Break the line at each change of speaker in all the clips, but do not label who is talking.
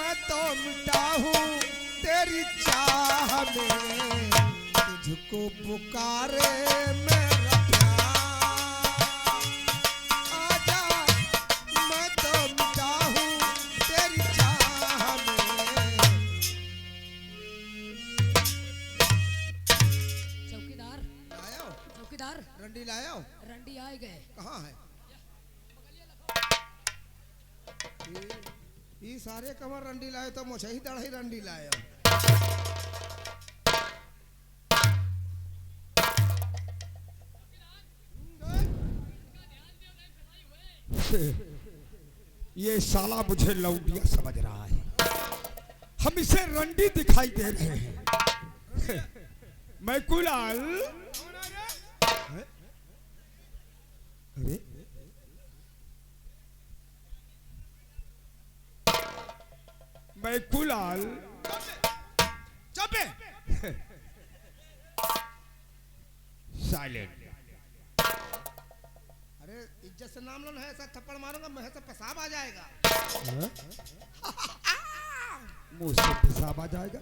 मैं तो मिटा हूँ तेरी चाह में, तुझको पुकारे मेरा प्यार। आजा मैं तो मिटा हूँ तेरी चाह में।
चौकीदार
लायो
चौकीदार
रंडी लायो।
रंडी आए गए।
कहाँ है ये सारे कमर रंडी लाए तो मुझे ही दढ़ी रंडी लाए।
ये साला मुझे लौंडिया समझ रहा है, हम इसे रंडी दिखाई दे रहे हैं। मैं कुलाल, अरे मैं कुलाल।
चुप
साइलेंट।
अरे इज्जत से नाम लो है, ऐसा थप्पड़ मारूंगा मुंह से पेशाब आ जाएगा।
मुंह से पेशाब आ जाएगा।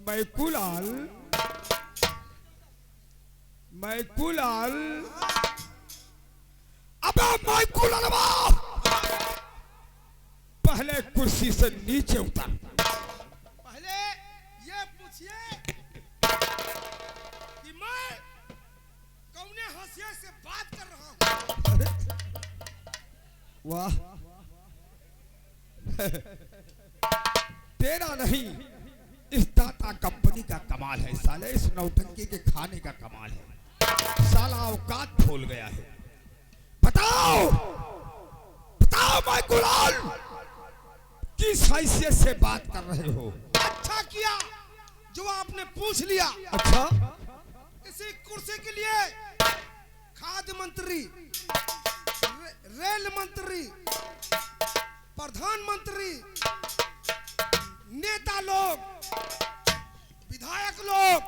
मैं कुलाल, मैं कुलाल। अबे मैं कुलाल, पहले कुर्सी से नीचे उतर।
पहले ये पूछिए कि मैं कौने हंसिया से बात कर रहा हूँ।
वाह तेरा नहीं, इस टाटा कंपनी का कमाल है साले, इस नौटंकी के खाने का कमाल है। साला औकात भूल गया है। बताओ बताओ मैं कुलाल किस हैसियत से बात कर रहे हो?
अच्छा किया जो आपने पूछ लिया।
अच्छा,
इसी कुर्सी के लिए खाद्य मंत्री, रेल मंत्री, प्रधानमंत्री, नेता लोग, विधायक लोग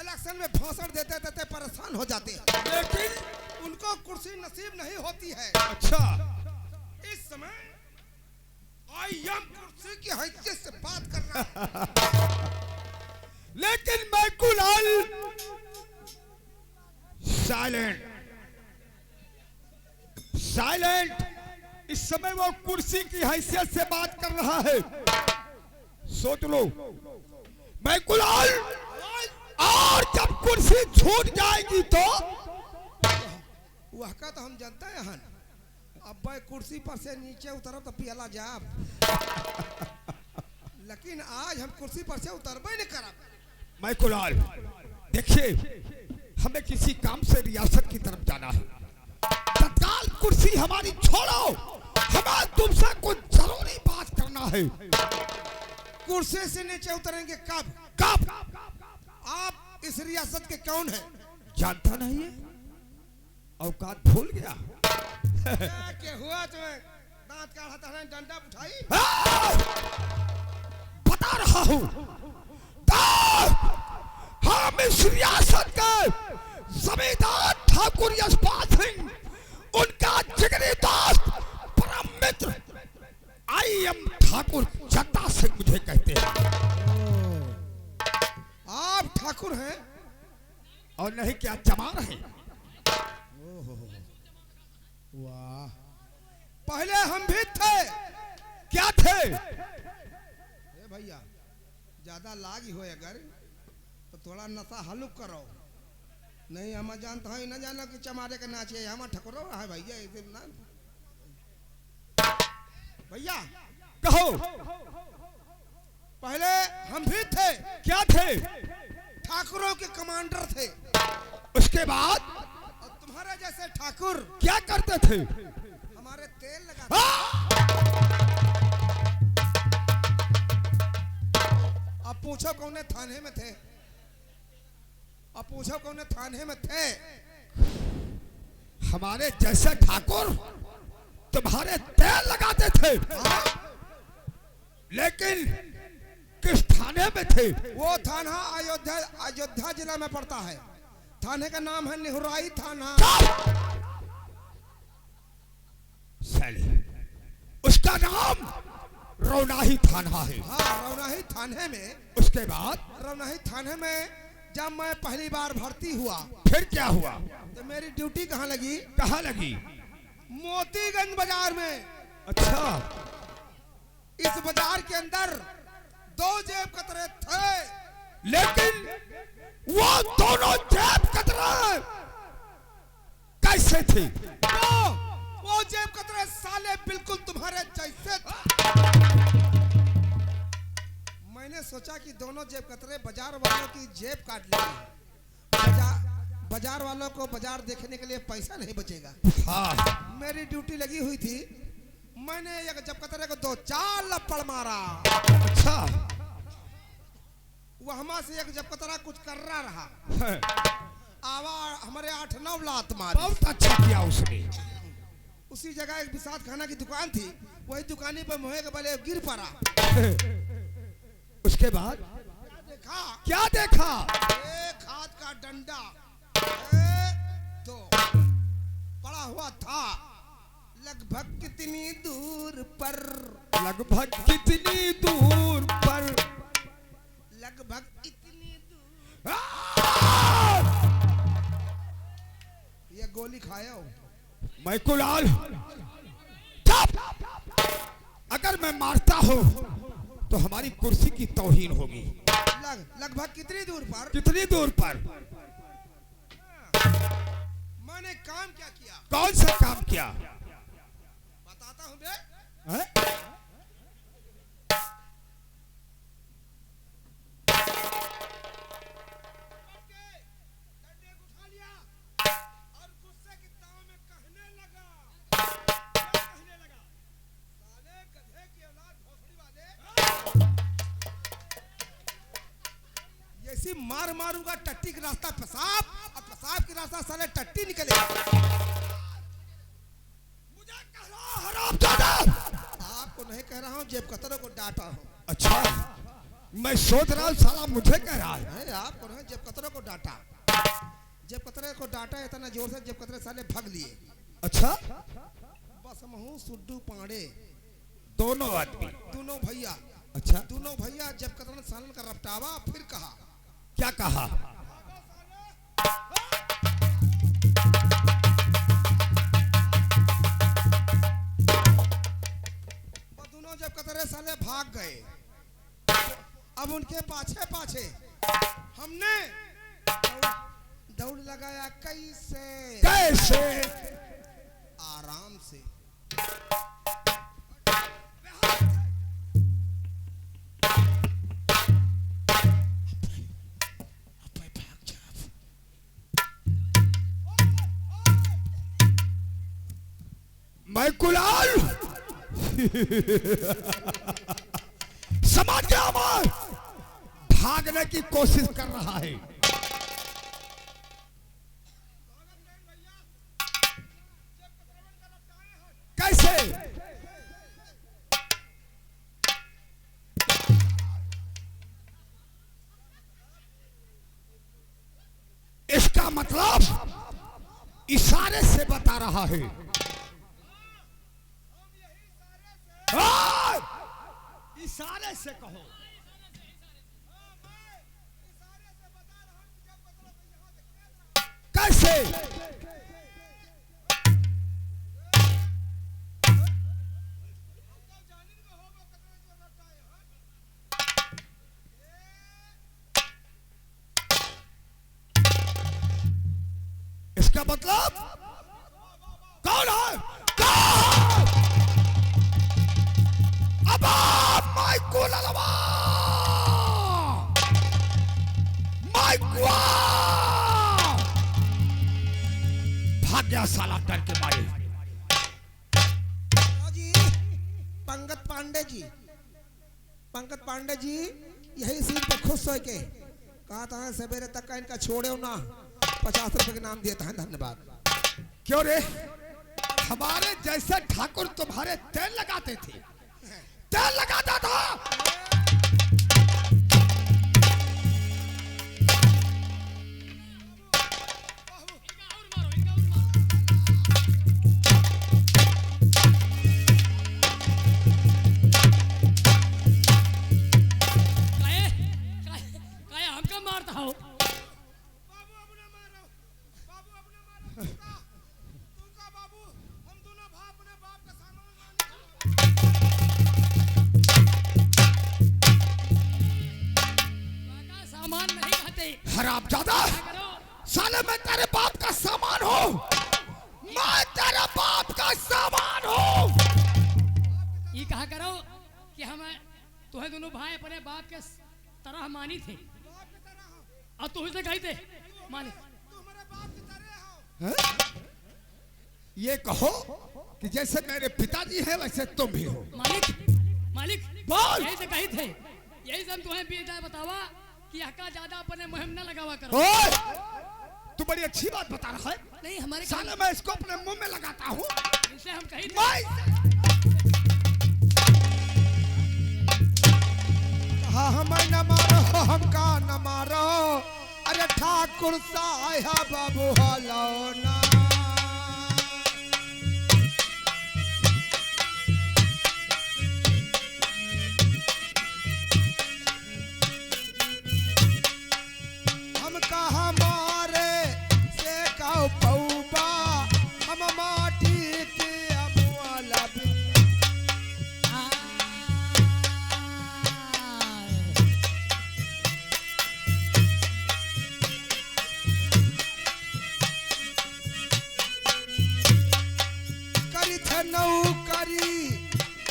इलेक्शन में भाषण देते देते परेशान हो जाते हैं,
लेकिन
उनको कुर्सी नसीब नहीं होती है।
अच्छा,
इस समय आई एम कुर्सी की हैसियत से बात कर रहा हूं।
लेकिन मैं कुलाल साइलेंट, साइलेंट। इस समय वो कुर्सी की हैसियत से बात कर रहा है। सोच लो, मैं कुलाल, और जब कुर्सी छूट जाएगी तो
वह का तो हम जानते हैं। अब भाई कुर्सी पर से नीचे उतरब तो पियला जाब, लेकिन आज हम कुर्सी पर से उतरबे नहीं करब।
मैं कुलाल, देखिए हमें किसी काम से रियासत की तरफ जाना है। तत्काल कुर्सी हमारी छोड़ो, हमें तुमसे कुछ जरूरी बात करना है।
कुर्सी से नीचे उतरेंगे कब?
कब?
आप इस रियासत के कौन हैं?
जानता नहीं है, औकात भूल गया।
क्या हुआ तुम्हें? दांत काढ़ा है, डंडा उठाई।
बता रहा हूँ, हम इस रियासत के जमींदार ठाकुर यशपाल सिंह, उनका जिगरी दोस्त, परम मित्र आई एम ठाकुर जट्टा सिंह मुझे कहते हैं।
आप ठाकुर हैं?
और नहीं क्या चमार है?
वाह, पहले हम भी थे।
क्या थे?
ए भैया, ज्यादा लागी हो अगर तो थोड़ा नशा हलुक करो। नहीं हम जानता है न जाना कि चमारे के नाचे हम ठकुरो है भैया। एक ना भैया
कहो।
पहले हम भी थे।
क्या थे?
ठाकुरों के कमांडर थे।
उसके बाद
और तुम्हारे जैसे ठाकुर
क्या करते थे?
हमारे तेल लगाते। अब पूछो कौन थाने में थे? अब पूछो कौन थाने में थे?
हमारे जैसे ठाकुर तुम्हारे तेल लगाते थे। लेकिन किस थाने में थे?
वो थाना अयोध्या जिला में पड़ता है। थाने का नाम है निहुराई थाना।
साले, उसका नाम रौनाही थाना है।
हाँ, रौनाही थाने में।
उसके बाद
रौनाही थाने में जब मैं पहली बार भर्ती हुआ
फिर क्या हुआ?
तो मेरी ड्यूटी कहाँ लगी?
कहाँ लगी?
मोतीगंज बाजार में।
अच्छा,
इस बाजार के अंदर 2 जेब कतरे थे,
लेकिन वो दोनों जेब कतरे कैसे थे?
वो जेब कतरे साले बिल्कुल तुम्हारे जैसे थे। मैंने सोचा कि दोनों जेब कतरे बाजार वालों की जेब काट लेंगे। बाजार वालों को बाजार देखने के लिए पैसा नहीं बचेगा।
हाँ,
मेरी ड्यूटी लगी हुई थी। मैंने एक जेब कतरे को 2-4 लपड़ मारा।
अच्छा,
वहां से एक जेब कतरा कुछ कर रहा
है।
आवा हमारे 8-9 लात मारी।
बहुत अच्छा किया उसने।
उसी जगह एक विसात खाना की दुकान थी, वही दुकानी पर मुहे के बले गिर पड़ा।
उसके बाद
क्या देखा?
क्या देखा?
एक हाथ का डंडा, तो पड़ा हुआ था लगभग कितनी दूर पर?
लगभग कितनी दूर पर?
लगभग इतनी दूर। ये गोली खाया हो?
मैं कुलाल, अगर मैं मारता हूँ तो हमारी कुर्सी की तौहीन होगी।
लगभग कितनी दूर पर?
कितनी दूर पर?
मैंने काम क्या किया?
कौन सा काम किया?
बताता हूँ बे।
है?
डंडे को उठा लिया और गुस्से की ताव में कहने लगा। क्या कहने लगा? साले गधे की औलाद भोसड़ी वाले, ऐसी मार मारूंगा टट्टी का रास्ता पेशाब, और पेशाब की रास्ता साले टट्टी निकलेगा।
मुझे कह रहा हरामजादा।
आपको नहीं कह रहा हूँ, जेब कतरों को डांटा हूँ।
अच्छा, मैं सोच रहा हूँ साला मुझे कह रहा है।
नहीं, आपको नहीं, जेब कतरों को डांटा। जेब कतरे को डांटा इतना जोर से जेब कतरे साले भाग लिए।
अच्छा,
बस महू सुड्डू पांडे
दोनों आदमी?
दोनों भैया।
अच्छा,
दोनों भैया जेब कतरे सालन का रपटावा। फिर कहा,
क्या कहा?
वो दोनों जेब कतरे साले भाग गए। अब उनके पाछे पाछे हमने दौड़ लगाया। कैसे?
कैसे?
आराम से।
मैं कुलाल समझ गया। मैं भागने की कोशिश कर रहा है। कैसे? इसका मतलब इशारे से बता रहा है। इशारे से कहो। कैसे? इसका मतलब कौन है? कौन? अब माइकुल अलवा, माइकुआ भाग गया साला डर के मारे।
जी, पंकज पांडे जी, पंकज पांडे जी यही सीट पर खुश हो के कहा था सवेरे तक का इनका छोड़े ना, 50 रुपए के नाम दिया था। धन्यवाद।
क्यों रे? हमारे जैसे ठाकुर तुम्हारे तेल लगाते थे, तेल लगाता था।
कि हम तुम्हें दोनों भाई अपने बाप के तरह मानी थे और तुम इसे कही थे मालिक।
हैं? ये कहो कि जैसे मेरे पिताजी हैं वैसे तुम भी हो।
मालिक मालिक
बोल।
यही से कही थे, यही से हम तुम्हें बेटा बतावा कि हका ज्यादा अपने मुहिम न लगावा करो।
ओए! तू बड़ी अच्छी बात बता रहा है।
नहीं हमारे
साले मैं इसको अपने मुंह में लगाता हूँ।
इनसे हम कही थे।
कहा हमें न मारो हमका न मारो, अरे ठाकुर साया बाबू हलो ना। हम कहा मारे से कहो पौबा, हम माटी के अमुआला भी। करी थे नौकरी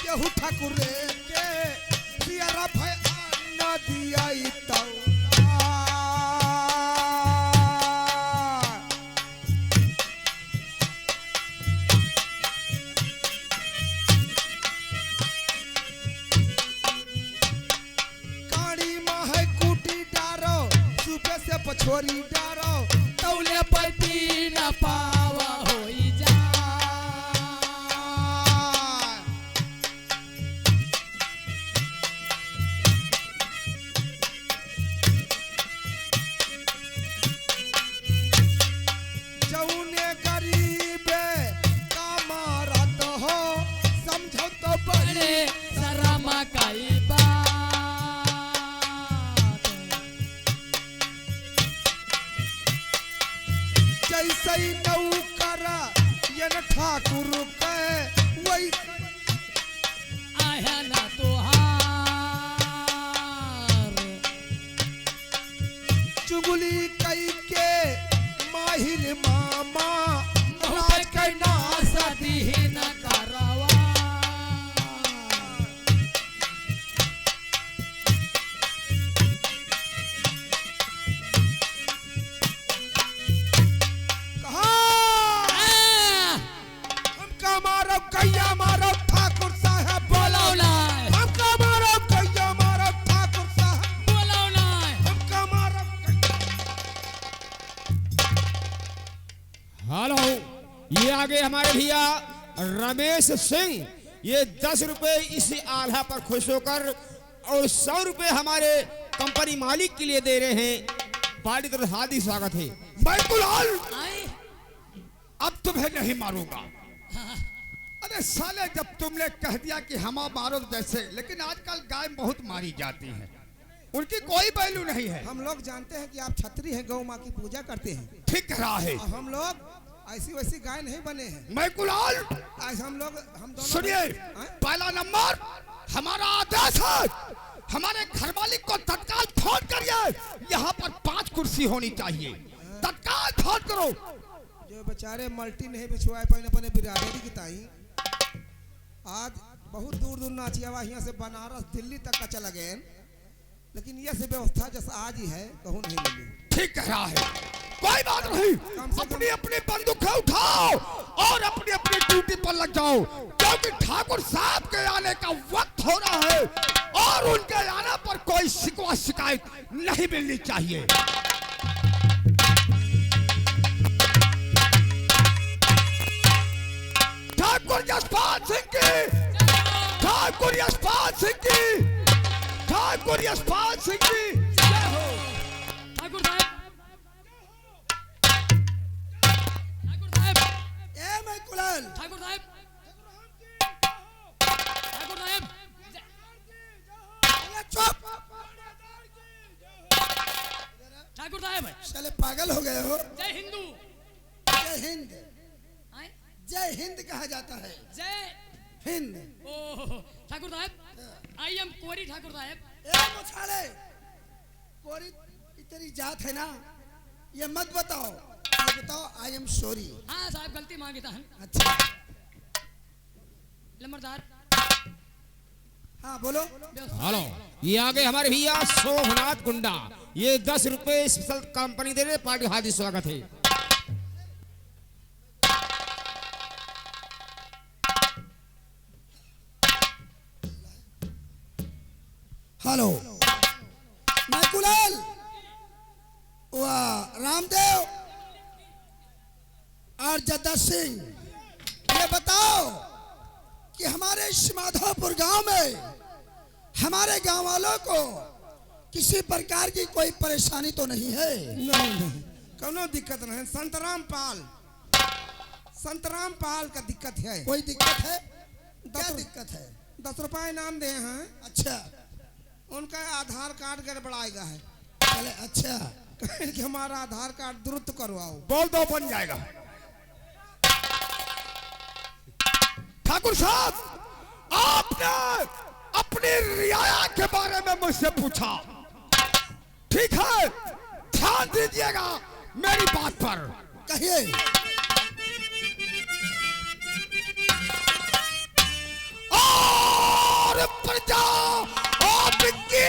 केहू ठाकुरे के, सियरा भय न दियाई तौ। काड़ी में है कूटी डारो, सुबह से पछोरी डारो, तौले पति न पावा होई जा। जौने गरीबे का मारत हो, समझो तो बड़े
शर्मा कई बात।
जैसे ही नौकर यन ठाकुर के, वही
आया ना तोहार
चुगली कई के माहिर मामा, राज के नास
सदी न करवा।
कहा हमका मारो कैया मारो ठाकुर साहब बोलो। हमका मारो कैया मारो ठाकुर साहब, हमका मारो
हेलो, ये आगे हमारे भैया रमेश सिंह, ये 10 रुपए इस आल्हा पर खुश होकर और 100 रुपए हमारे कंपनी मालिक के लिए दे रहे हैं। बड़ी तरह हार्दिक स्वागत है। मैं गुलाल
आए
अब तुम्हें नहीं मारूंगा। अरे साले, जब तुमने कह दिया कि हम मारो जैसे, लेकिन आजकल गाय बहुत मारी जाती है, उनकी कोई वैल्यू नहीं है।
हम लोग जानते हैं कि आप छत्री हैं, गौ माँ की पूजा करते हैं,
ठीक कह रहा है।
और हम लोग ऐसी वैसी गाय नहीं बने हैं।
मैं गुलाल
आज हम दोनों
सुनिए,
हैं?
पहला नंबर हमारा आदेश है, हमारे घर मालिक को तत्काल फोन करिए। यहाँ पर 5 कुर्सी होनी चाहिए, तत्काल फोन करो।
जो बेचारे मल्टी नहीं बिछवाए पाए अपने बिरादरी की ताई, आज बहुत दूर दूर नाचियावा यहाँ से बनारस दिल्ली तक का चला गए, लेकिन ये से व्यवस्था जैसा आज ही है कहूँ नहीं मिली।
ठीक कह रहा है, कोई बात नहीं। अपनी अपनी बंदूकें उठाओ और अपनी अपनी ड्यूटी पर लग जाओ, क्योंकि ठाकुर साहब के आने का वक्त हो रहा है और उनके आने पर कोई शिकवा शिकायत नहीं मिलनी चाहिए। ठाकुर यशपाल सिंह की, ठाकुर यशपाल सिंह की, ठाकुर यशपाल सिंह की जय हो।
ठाकुर साहब, ठाकुर साहब,
ए मैं कुलाल,
ठाकुर साहब, ठाकुर साहब,
अरे चुप,
ठाकुर साहब,
साले पागल हो गए हो।
जय हिंदू।
जय हिंद,
आए?
जय हिंद कहा जाता है,
जय
हिंद।
ओ ठाकुर साहब, आई एम कोरी ठाकुर साहब।
ए मुछाले, कोरी की तेरी जात है ना, ये मत बताओ, ये बताओ आई एम सॉरी।
हाँ साहब, गलती मांगी था।
अच्छा,
लम्बरदार,
हाँ बोलो।
हेलो, ये आगे हमारे भैया सोमनाथ गुंडा, ये 10 रुपए स्पेशल कंपनी दे रहे, पार्टी हार्दिक स्वागत है।
हेलो, मैं कुलाल, वाह रामदेव और जद्दा सिंह, ये बताओ कि हमारे इस माधोपुर गांव में हमारे गांव वालों को किसी प्रकार की कोई परेशानी तो नहीं है?
नहीं, कोनो दिक्कत नहीं। संतराम पाल का दिक्कत है।
कोई दिक्कत है? क्या दिक्कत है?
10 रुपए इनाम दे हैं।
अच्छा,
उनका आधार कार्ड गड़बड़ाएगा है।
चले अच्छा,
कि हमारा आधार कार्ड दुरुस्त करवाओ।
बोल दो, बन जाएगा। ठाकुर साहब, आपने अपनी रियाया के बारे में मुझसे पूछा, ठीक है, ध्यान दीजिएगा मेरी बात पर।
कहिए।
और प्रजा आपकी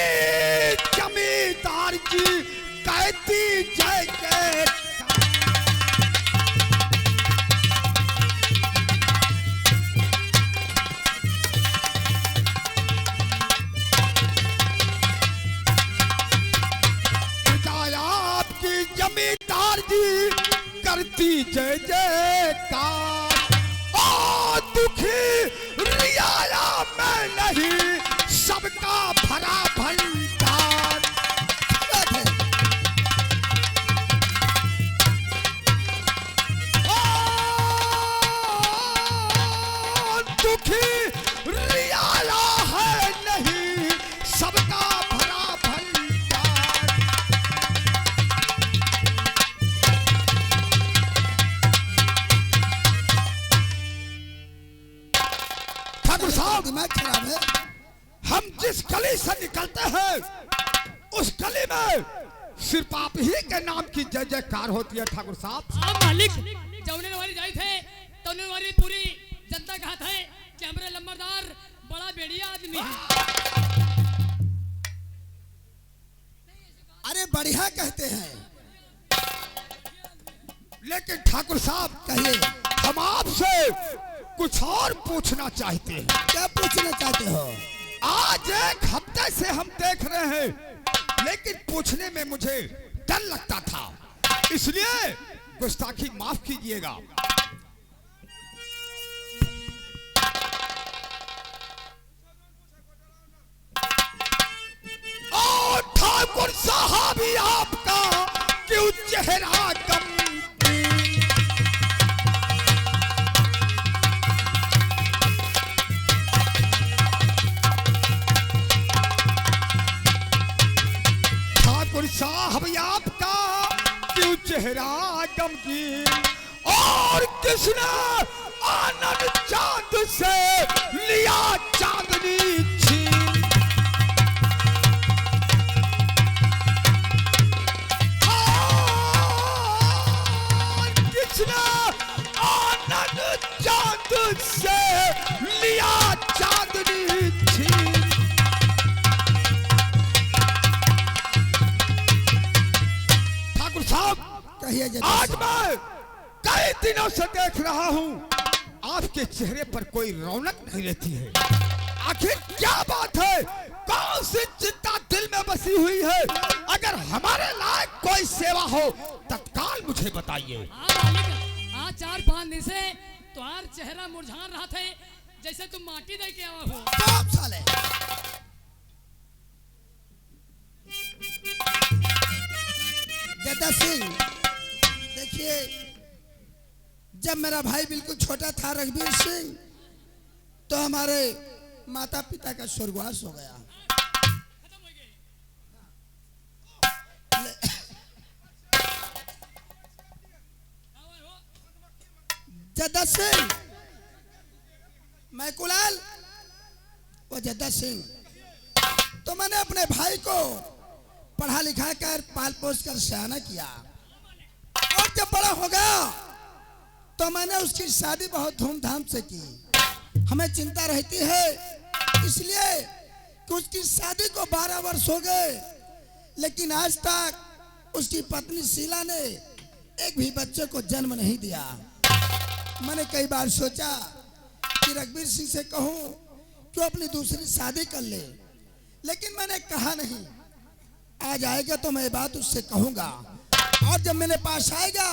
जमींदार की कहती जय जय। आपकी जमींदार जी करती जय जयकार। ओ दुखी रियाया में नहीं, सबका भरा भंडार। ओ दुखी रियाया है नहीं, सबका भरा भंडार। ठाकुर साहब,
दिमाग खराब है।
हम जिस गली से निकलते हैं उस गली में सिर्फ आप ही के नाम की जय जयकार होती है। ठाकुर साहब,
आप मालिक जौने वाली जाए थे तो वाली पूरी जनता कहा था कि हमारे लंबरदार बड़ा बेड़िया आदमी है।
अरे बढ़िया कहते हैं,
लेकिन ठाकुर साहब,
कहिए।
हम आपसे कुछ और पूछना चाहते हैं।
क्या पूछना चाहते हो?
आज 1 हफ्ते से हम देख रहे हैं, लेकिन पूछने में मुझे डर लगता था, इसलिए गुस्ताखी माफ कीजिएगा। और ठाकुर साहब ही आपका क्यों चेहरा गमगीन? ठाकुर साहब आपका क्यों चेहरा गमगीन? और किसने आनंद चांद से लिया चांदनी छीन? और किसने आनंद चांद से लिया चांदनी छीन? ठाकुर साहब,
कहिए जद्दा
आज
सिंह।
मैं कई दिनों से देख रहा हूँ आपके चेहरे पर कोई रौनक नहीं रहती है। आखिर क्या बात है? कौन सी चिंता दिल में बसी हुई है? अगर हमारे लायक कोई सेवा हो तत्काल मुझे बताइए।
हाँ मालिक, आज 4-5 दिन से तुम्हार चेहरा मुरझा रहा थे, जैसे तुम माटी दे के आवा हो।
चुप साले। जद्दा सिंह, देखिए, जब मेरा भाई बिल्कुल छोटा था रघुवीर सिंह, तो हमारे माता पिता का स्वर्गवास हो गया। जद्दा सिंह, मैं कुलाल, वो जद्दा सिंह, तो मैंने अपने भाई को पढ़ा लिखा कर पाल पोस कर सयाना किया, और जब बड़ा हो गया तो मैंने उसकी शादी बहुत धूमधाम से की। हमें चिंता रहती है, इसलिए कि उसकी शादी को 12 वर्ष हो गए, लेकिन आज तक उसकी पत्नी शीला ने एक भी बच्चे को जन्म नहीं दिया। मैंने कई बार सोचा कि रघुवीर सिंह से कहूं कि वो अपनी दूसरी शादी कर ले, लेकिन मैंने कहा नहीं। आज आएगा तो मैं बात उससे कहूंगा, और जब मेरे पास आएगा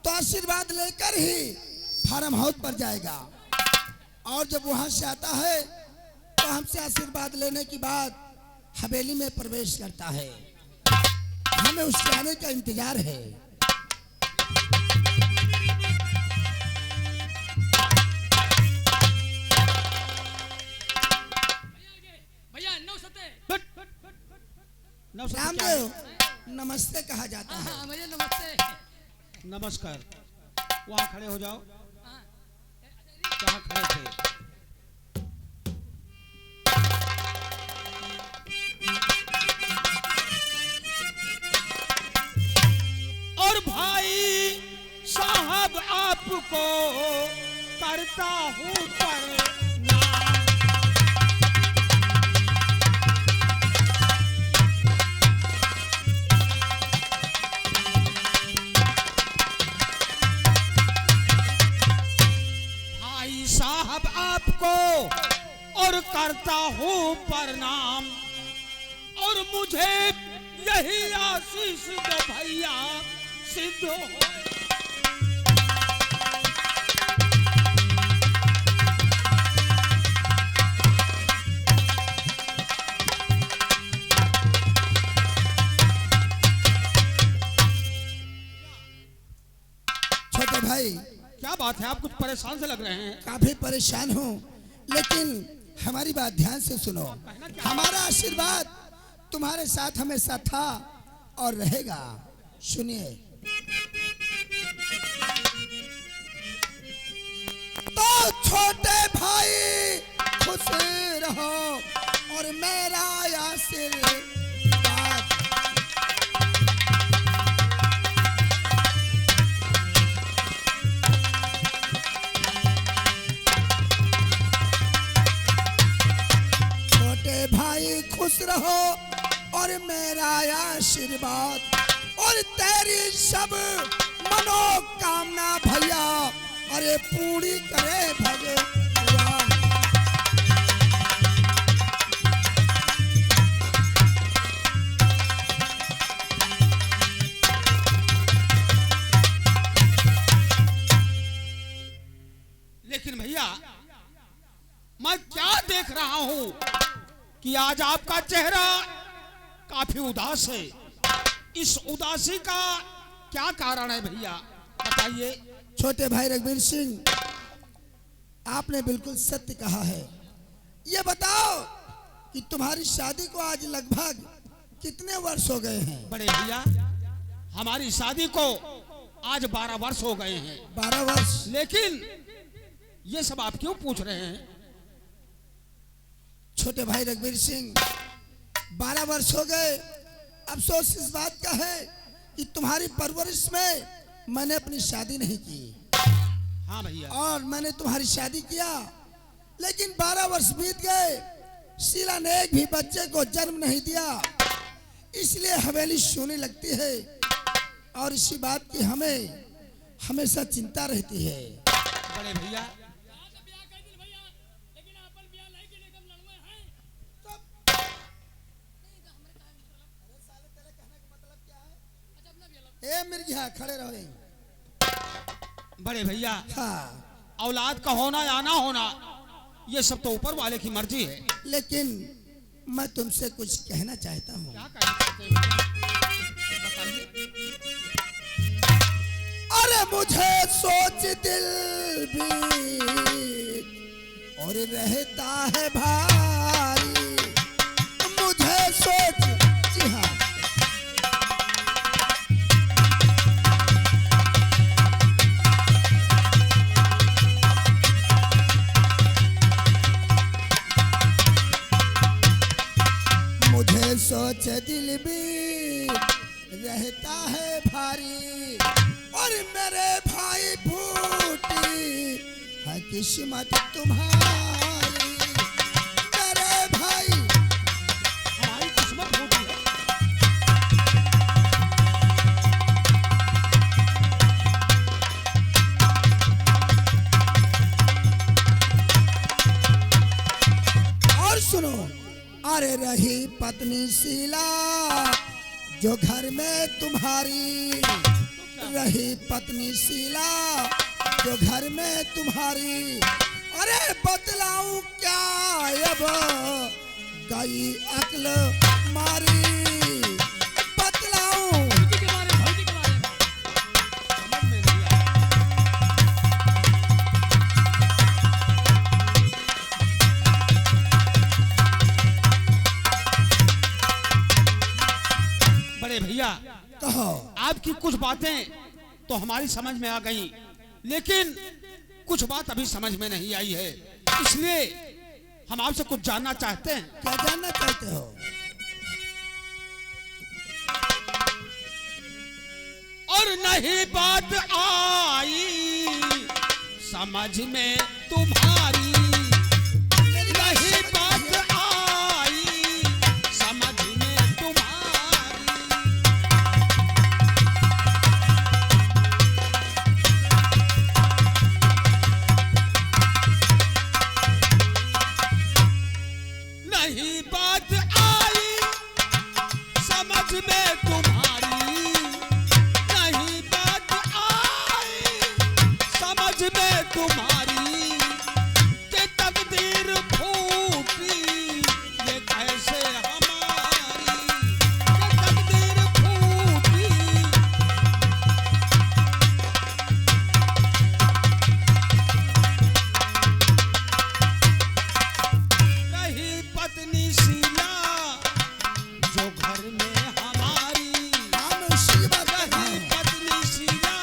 तो आशीर्वाद लेकर ही फार्म हाउस पर जाएगा, और जब वहां से आता है तो हमसे आशीर्वाद लेने के बाद हवेली में प्रवेश करता है। हमें उसके आने का इंतजार है।
भैया नमस्ते।
रामदेव, नमस्ते कहा जाता है।
हाँ भैया नमस्ते।
नमस्कार। वहाँ खड़े हो जाओ,
हाँ,
जहाँ खड़े थे। और भाई साहब आपको करता हूँ प्रणाम। भाई साहब आपको और करता हूँ प्रणाम, और मुझे यही आशीष दो भैया सिद्ध हो।
छोटे भाई,
क्या बात है, आप कुछ परेशान से लग रहे हैं।
काफी परेशान हूँ, लेकिन हमारी बात ध्यान से सुनो। हमारा आशीर्वाद तुम्हारे साथ हमेशा था और रहेगा। सुनिए। तो छोटे भाई खुश रहो और मेरा आशीर्वाद। छोटे भाई खुश रहो और मेरा आशीर्वाद, और तेरी सब मनोकामना भैया अरे पूरी करे भगवान।
लेकिन भैया मैं क्या देख रहा हूँ कि आज आपका चेहरा काफी उदास है। इस उदासी का क्या कारण है भैया, बताइए।
छोटे भाई रघुवीर सिंह, आपने बिल्कुल सत्य कहा है। ये बताओ कि तुम्हारी शादी को आज लगभग कितने वर्ष हो गए हैं?
बड़े भैया, हमारी शादी को आज 12 वर्ष हो गए हैं।
12 वर्ष।
लेकिन ये सब आप क्यों पूछ रहे हैं?
छोटे भाई रघुवीर सिंह, 12 वर्ष हो गए। अफसोस इस बात का है कि तुम्हारी परवरिश में मैंने अपनी शादी नहीं की।
हाँ भैया।
और मैंने तुम्हारी शादी किया, लेकिन 12 वर्ष बीत गए, शीला ने एक भी बच्चे को जन्म नहीं दिया। इसलिए हवेली सोने लगती है, और इसी बात की हमें हमेशा चिंता रहती है।
बड़े भैया,
ए मिर्गिया खड़े रहो।
बड़े भैया,
हाँ,
औलाद का होना या ना होना ये सब तो ऊपर वाले की मर्जी है।
लेकिन मैं तुमसे कुछ कहना चाहता हूँ।
क्या कहना चाहते हैं बताइए।
अरे मुझे सोच दिल भी और रहता है भारी, मुझे सोच, जी हाँ, मुझे सोच दिल भी रहता है भारी, और मेरे भाई फूटी है किस्मत तुम्हारी। मेरे भाई
अरे रही पत्नी शीला जो घर में तुम्हारी, रही पत्नी शीला जो घर में तुम्हारी। अरे बतलाऊं क्या अब गई अक्ल मारी, बतलाऊं
भौजी के बारे में, भौजी के बारे में।
समझ में नहीं आया। बड़े भैया,
कहो।
आपकी कुछ बातें तो हमारी समझ में आ गई, लेकिन कुछ बात अभी समझ में नहीं आई है, इसलिए हम आपसे कुछ जानना चाहते हैं।
क्या जानना चाहते हो?
और नहीं बात आई समझ में तुम्हारी, नहीं बात आई समझ में तुम्हारी। नहीं बात आई समझ में तुम्हारी, नहीं बात आई समझ में तुम्हारी। कि तकदीर फूटी ये कैसे हमारी, कि तकदीर फूटी। रही पत्नी शीला जो घर में हमारी,
नाम शिवा का
रही
है।
पत्नी शीला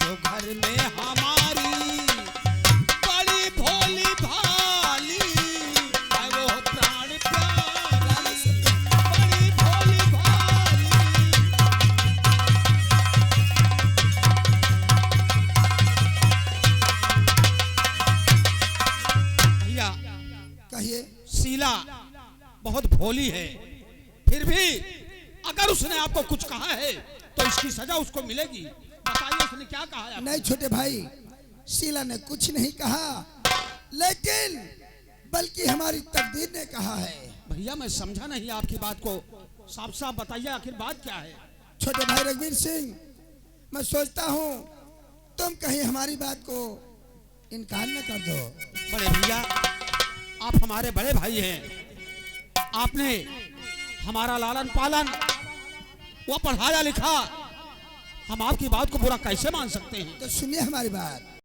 जो घर में हमारी। बड़ी भोली भाली है वो प्राण प्यारी, बड़ी भोली भाली। भैया,
कहिए।
शीला बहुत भोली है, फिर भी अगर उसने आपको कुछ कहा है तो इसकी सजा उसको मिलेगी। बताइए उसने क्या कहा है आपको?
नहीं छोटे भाई, शीला ने कुछ नहीं कहा, लेकिन बल्कि हमारी तकदीर ने कहा है।
भैया मैं समझा नहीं आपकी बात को, साफ साफ बताइए आखिर बात क्या है।
छोटे भाई रघुवीर सिंह, मैं सोचता हूँ तुम कहीं हमारी बात को इनकार न कर दो।
बड़े भैया, आप हमारे बड़े भाई हैं, आपने हमारा लालन पालन वो पढ़ाया लिखा, हम आपकी बात को बुरा कैसे मान सकते हैं।
तो सुनिए हमारी बात।